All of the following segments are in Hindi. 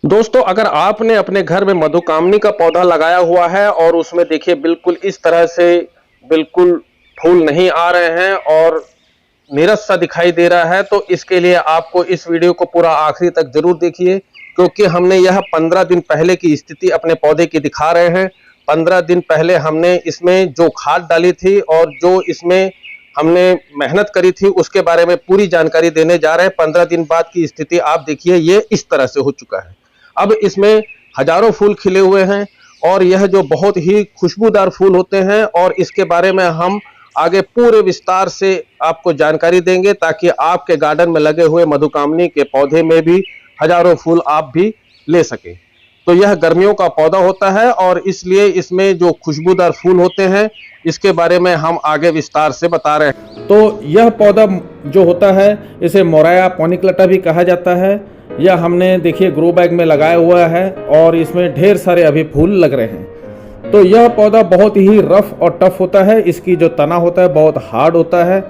दोस्तों, अगर आपने अपने घर में मधुकामनी का पौधा लगाया हुआ है और उसमें देखिए बिल्कुल इस तरह से बिल्कुल फूल नहीं आ रहे हैं और नीरस सा दिखाई दे रहा है, तो इसके लिए आपको इस वीडियो को पूरा आखिरी तक जरूर देखिए, क्योंकि हमने यह 15 दिन पहले की स्थिति अपने पौधे की दिखा रहे हैं। 15 दिन पहले हमने इसमें जो खाद डाली थी और जो इसमें हमने मेहनत करी थी उसके बारे में पूरी जानकारी देने जा रहे हैं। 15 दिन बाद की स्थिति आप देखिए, ये इस तरह से हो चुका है। अब इसमें हजारों फूल खिले हुए हैं और यह जो बहुत ही खुशबूदार फूल होते हैं, और इसके बारे में हम आगे पूरे विस्तार से आपको जानकारी देंगे, ताकि आपके गार्डन में लगे हुए मधुकामनी के पौधे में भी हजारों फूल आप भी ले सके। तो यह गर्मियों का पौधा होता है और इसलिए इसमें जो खुशबूदार फूल होते हैं, इसके बारे में हम आगे विस्तार से बता रहे हैं। तो यह पौधा जो होता है इसे मोराया पोनिक्लेटा भी कहा जाता है। यह हमने देखिए ग्रो बैग में लगाया हुआ है और इसमें ढेर सारे अभी फूल लग रहे हैं। तो यह पौधा बहुत ही रफ और टफ होता है। इसकी जो तना होता है बहुत हार्ड होता है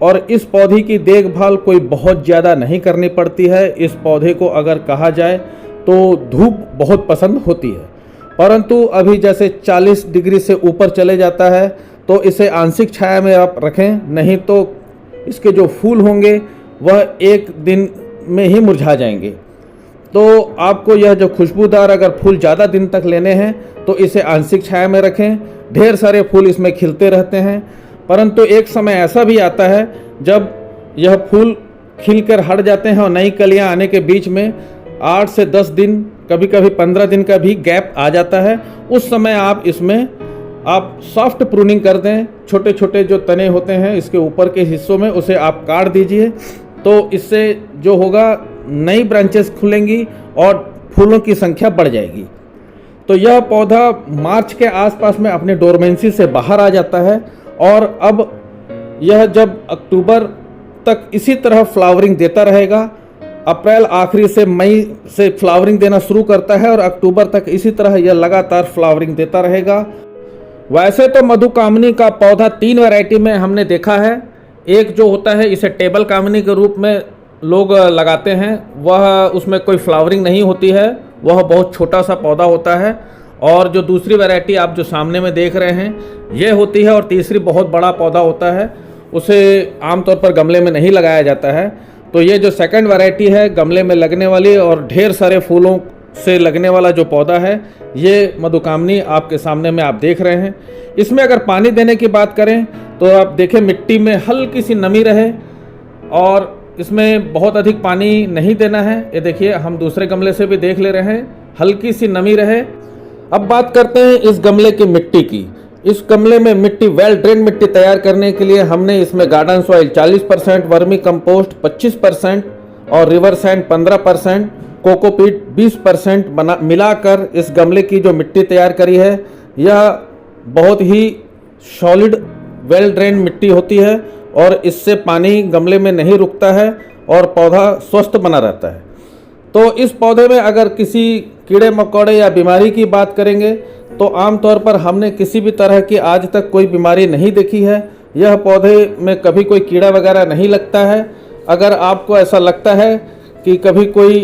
और इस पौधे की देखभाल कोई बहुत ज़्यादा नहीं करनी पड़ती है। इस पौधे को अगर कहा जाए तो धूप बहुत पसंद होती है, परंतु अभी जैसे 40 डिग्री से ऊपर चले जाता है तो इसे आंशिक छाया में आप रखें, नहीं तो इसके जो फूल होंगे वह एक दिन में ही मुरझा जाएंगे। तो आपको यह जो खुशबूदार अगर फूल ज़्यादा दिन तक लेने हैं तो इसे आंशिक छाया में रखें। ढेर सारे फूल इसमें खिलते रहते हैं, परंतु एक समय ऐसा भी आता है जब यह फूल खिलकर हट जाते हैं और नई कलियां आने के बीच में 8 से 10 दिन, कभी कभी 15 दिन का भी गैप आ जाता है। उस समय आप इसमें सॉफ्ट प्रूनिंग कर दें। छोटे छोटे जो तने होते हैं इसके ऊपर के हिस्सों में उसे आप काट दीजिए, तो इससे जो होगा नई ब्रांचेस खुलेंगी और फूलों की संख्या बढ़ जाएगी। तो यह पौधा मार्च के आसपास में अपने डोरमेंसी से बाहर आ जाता है और अब यह जब अक्टूबर तक इसी तरह फ्लावरिंग देता रहेगा। अप्रैल आखिरी से मई से फ्लावरिंग देना शुरू करता है और अक्टूबर तक इसी तरह यह लगातार फ्लावरिंग देता रहेगा। वैसे तो मधुकामनी का पौधा 3 वैरायटी में हमने देखा है। एक जो होता है इसे टेबल कामनी के रूप में लोग लगाते हैं, वह उसमें कोई फ्लावरिंग नहीं होती है, वह बहुत छोटा सा पौधा होता है। और जो दूसरी वैरायटी आप जो सामने में देख रहे हैं ये होती है, और तीसरी बहुत बड़ा पौधा होता है, उसे आमतौर पर गमले में नहीं लगाया जाता है। तो ये जो सेकंड वैरायटी है गमले में लगने वाली और ढेर सारे फूलों से लगने वाला जो पौधा है, ये मधुकामनी आपके सामने में आप देख रहे हैं। इसमें अगर पानी देने की बात करें तो आप देखें मिट्टी में हल्की सी नमी रहे और इसमें बहुत अधिक पानी नहीं देना है। ये देखिए हम दूसरे गमले से भी देख ले रहे हैं, हल्की सी नमी रहे। अब बात करते हैं इस गमले की मिट्टी की। इस गमले में मिट्टी वेल ड्रेन मिट्टी तैयार करने के लिए हमने इसमें गार्डन सॉइल 40%, वर्मी कंपोस्ट 25% और रिवर सैंड 15%, कोकोपीट 20% मिलाकर इस गमले की जो मिट्टी तैयार करी है, यह बहुत ही सॉलिड वेल ड्रेन मिट्टी होती है और इससे पानी गमले में नहीं रुकता है और पौधा स्वस्थ बना रहता है। तो इस पौधे में अगर किसी कीड़े मकोड़े या बीमारी की बात करेंगे तो आमतौर पर हमने किसी भी तरह की आज तक कोई बीमारी नहीं देखी है। यह पौधे में कभी कोई कीड़ा वगैरह नहीं लगता है। अगर आपको ऐसा लगता है कि कभी कोई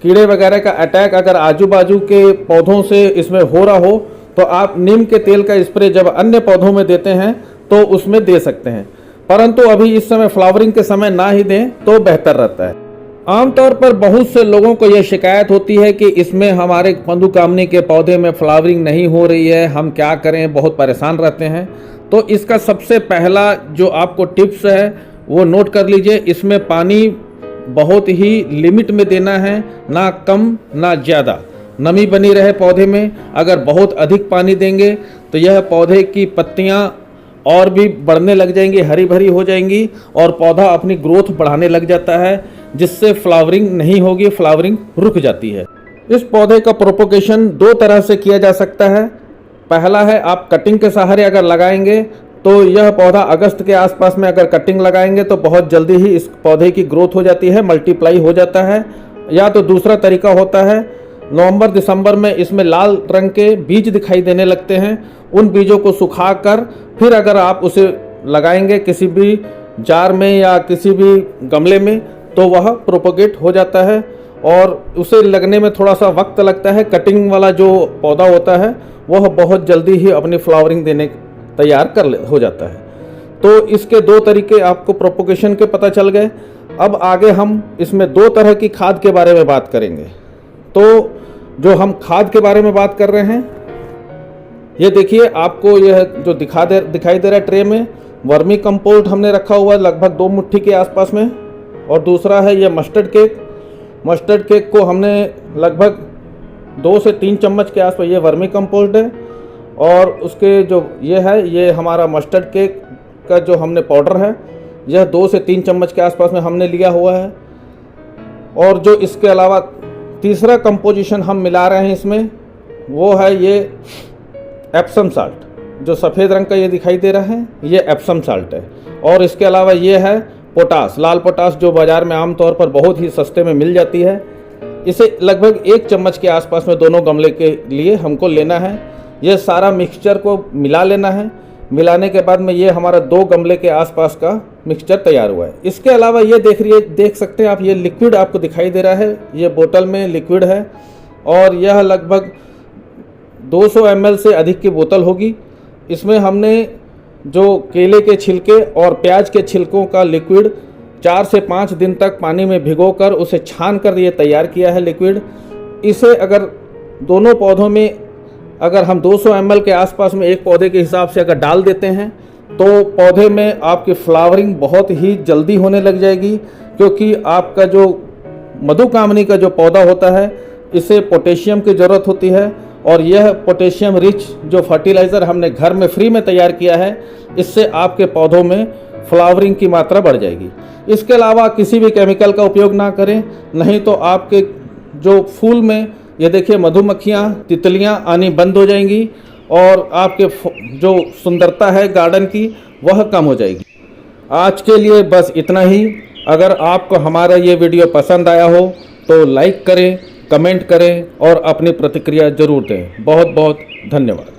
कीड़े वगैरह का अटैक अगर आजू बाजू के पौधों से इसमें हो रहा हो तो आप नीम के तेल का स्प्रे जब अन्य पौधों में देते हैं तो उसमें दे सकते हैं, परंतु अभी इस समय फ्लावरिंग के समय ना ही दें तो बेहतर रहता है। आमतौर पर बहुत से लोगों को यह शिकायत होती है कि इसमें हमारे मधुकामनी के पौधे में फ्लावरिंग नहीं हो रही है, हम क्या करें, बहुत परेशान रहते हैं। तो इसका सबसे पहला जो आपको टिप्स है वो नोट कर लीजिए। इसमें पानी बहुत ही लिमिट में देना है, ना कम ना ज़्यादा, नमी बनी रहे पौधे में। अगर बहुत अधिक पानी देंगे तो यह पौधे की पत्तियां और भी बढ़ने लग जाएंगी, हरी भरी हो जाएंगी और पौधा अपनी ग्रोथ बढ़ाने लग जाता है, जिससे फ्लावरिंग नहीं होगी, फ्लावरिंग रुक जाती है। इस पौधे का प्रोपोगेशन 2 तरह से किया जा सकता है। पहला है आप कटिंग के सहारे अगर लगाएंगे तो यह पौधा अगस्त के आसपास में अगर कटिंग लगाएंगे तो बहुत जल्दी ही इस पौधे की ग्रोथ हो जाती है, मल्टीप्लाई हो जाता है। या तो दूसरा तरीका होता है नवंबर दिसंबर में इसमें लाल रंग के बीज दिखाई देने लगते हैं, उन बीजों को सुखाकर फिर अगर आप उसे लगाएंगे किसी भी जार में या किसी भी गमले में तो वह प्रोपोगेट हो जाता है और उसे लगने में थोड़ा सा वक्त लगता है। कटिंग वाला जो पौधा होता है वह बहुत जल्दी ही अपनी फ्लावरिंग देने तैयार हो जाता है। तो इसके दो तरीके आपको प्रोपोगेशन के पता चल गए। अब आगे हम इसमें दो तरह की खाद के बारे में बात करेंगे। तो जो हम खाद के बारे में बात कर रहे हैं, ये देखिए आपको यह जो दिखाई दे रहा है ट्रे में, वर्मी कंपोस्ट हमने रखा हुआ है लगभग 2 मुट्ठी के आसपास में। और दूसरा है ये मस्टर्ड केक। मस्टर्ड केक को हमने लगभग 2 से 3 चम्मच के आसपास, ये वर्मी कंपोस्ट है। और उसके जो ये है, ये हमारा मस्टर्ड केक का जो हमने पाउडर है, यह 2 से 3 चम्मच के आसपास में हमने लिया हुआ है। और जो इसके अलावा तीसरा कंपोजिशन हम मिला रहे हैं इसमें, वो है ये एप्सम साल्ट। जो सफ़ेद रंग का ये दिखाई दे रहा है, ये एप्सम साल्ट है। और इसके अलावा ये है पोटास, लाल पोटास, जो बाज़ार में आमतौर पर बहुत ही सस्ते में मिल जाती है। इसे लगभग 1 चम्मच के आसपास में दोनों गमले के लिए हमको लेना है। ये सारा मिक्सचर को मिला लेना है। मिलाने के बाद में ये हमारा 2 गमले के आसपास का मिक्सचर तैयार हुआ है। इसके अलावा ये देख सकते हैं आप, ये लिक्विड आपको दिखाई दे रहा है, ये बोतल में लिक्विड है। और यह लगभग 200 ml से अधिक की बोतल होगी। इसमें हमने जो केले के छिलके और प्याज के छिलकों का लिक्विड 4 से 5 दिन तक पानी में भिगोकर उसे छान कर ये तैयार किया है लिक्विड। इसे अगर दोनों पौधों में अगर हम 200 ml के आसपास में एक पौधे के हिसाब से अगर डाल देते हैं, तो पौधे में आपकी फ्लावरिंग बहुत ही जल्दी होने लग जाएगी। क्योंकि आपका जो मधुकामनी का जो पौधा होता है, इसे पोटेशियम की ज़रूरत होती है। और यह पोटेशियम रिच जो फर्टिलाइज़र हमने घर में फ्री में तैयार किया है, इससे आपके पौधों में फ्लावरिंग की मात्रा बढ़ जाएगी। इसके अलावा किसी भी केमिकल का उपयोग ना करें, नहीं तो आपके जो फूल में ये देखिए मधुमक्खियाँ, तितलियाँ आनी बंद हो जाएंगी और आपके जो सुंदरता है गार्डन की, वह कम हो जाएगी। आज के लिए बस इतना ही। अगर आपको हमारा ये वीडियो पसंद आया हो तो लाइक करें, कमेंट करें और अपनी प्रतिक्रिया ज़रूर दें। बहुत बहुत धन्यवाद।